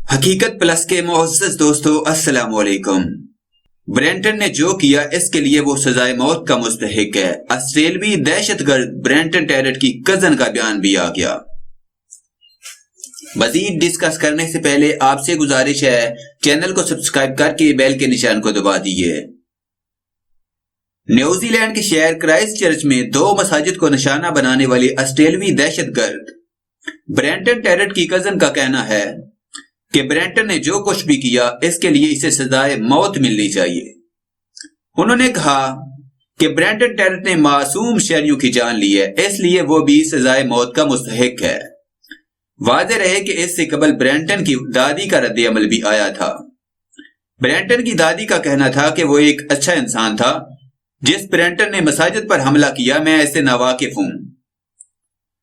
حقیقت پلس کے معزز دوستو السلام علیکم۔ برینٹن نے جو کیا اس کے لیے وہ سزائے موت کا مستحق ہے۔ آسٹریلوی دہشت گرد برینٹن ٹیرٹ کی کزن کا بیان بھی آ گیا۔ مزید ڈسکس کرنے سے پہلے آپ سے گزارش ہے چینل کو سبسکرائب کر کے بیل کے نشان کو دبا دیجیے۔ نیوزی لینڈ کے شہر کرائسٹ چرچ میں 2 مساجد کو نشانہ بنانے والی آسٹریلوی دہشت گرد برینٹن ٹیرٹ کی کزن کا کہنا ہے کہ برینٹن نے جو کچھ بھی کیا اس کے لیے اسے سزائے موت ملنی چاہیے۔ انہوں نے کہا کہ برینٹن ٹیرٹ نے معصوم شہریوں کی جان لی ہے، اس لیے وہ بھی سزائے موت کا مستحق ہے۔ واضح رہے کہ اس سے قبل برینٹن کی دادی کا رد عمل بھی آیا تھا۔ برینٹن کی دادی کا کہنا تھا کہ وہ ایک اچھا انسان تھا۔ جس برینٹن نے مساجد پر حملہ کیا میں اس سے ناواقف ہوں۔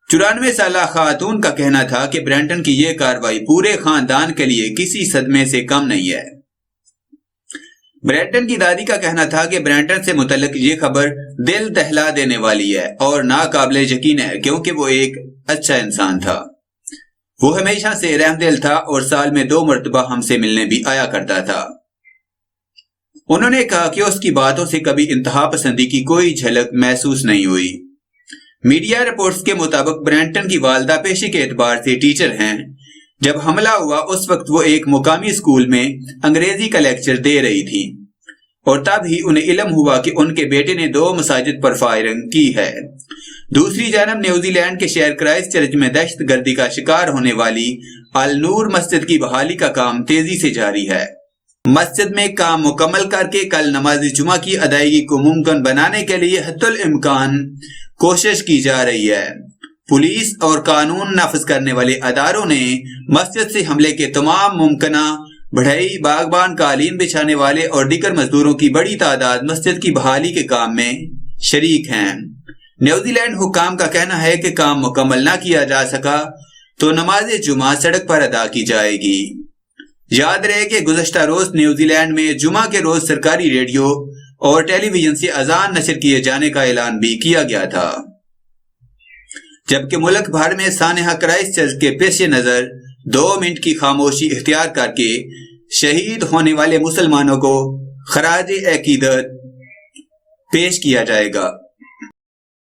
94 سالہ خاتون کا کہنا تھا کہ برینٹن کی یہ کارروائی پورے خاندان کے لیے کسی صدمے سے کم نہیں ہے۔ برینٹن کی دادی کا کہنا تھا کہ برینٹن سے متعلق یہ خبر دل دہلا دینے والی ہے اور ناقابل یقین ہے کیونکہ وہ ایک اچھا انسان تھا۔ وہ ہمیشہ سے رحم دل تھا اور سال میں 2 مرتبہ ہم سے ملنے بھی آیا کرتا تھا۔ انہوں نے کہا کہ اس کی باتوں سے کبھی انتہا پسندی کی کوئی جھلک محسوس نہیں ہوئی۔ میڈیا رپورٹس کے مطابق برینٹن کی والدہ پیشے کے اعتبار سے ٹیچر ہیں۔ جب حملہ ہوا اس وقت وہ ایک مقامی اسکول میں انگریزی کا لیکچر دے رہی تھی اور تب ہی انہیں علم ہوا کہ ان کے بیٹے نے 2 مساجد پر فائرنگ کی ہے۔ دوسری جانب نیوزی لینڈ کے شہر کرائسٹ چرچ میں دہشت گردی کا شکار ہونے والی النور مسجد کی بحالی کا کام تیزی سے جاری ہے۔ مسجد میں کام مکمل کر کے کل نماز جمعہ کی ادائیگی کو ممکن بنانے کے لیے حتی الامکان کوشش کی جا رہی ہے۔ پولیس اور قانون نافذ کرنے والے اداروں نے مسجد سے حملے کے تمام ممکنہ بڑھئی، باغبان، قالین بچھانے والے اور دیگر مزدوروں کی بڑی تعداد مسجد کی بحالی کے کام میں شریک ہیں۔ نیوزی لینڈ حکام کا کہنا ہے کہ کام مکمل نہ کیا جا سکا تو نماز جمعہ سڑک پر ادا کی جائے گی۔ یاد رہے کہ گزشتہ روز نیوزی لینڈ میں جمعہ کے روز سرکاری ریڈیو اور ٹیلی ویژن سے اذان نشر کیے جانے کا اعلان بھی کیا گیا تھا، جبکہ ملک بھر میں سانحہ کرائسٹ چرچ کے پیش نظر 2 منٹ کی خاموشی اختیار کر کے شہید ہونے والے مسلمانوں کو خراج عقیدت پیش کیا جائے گا۔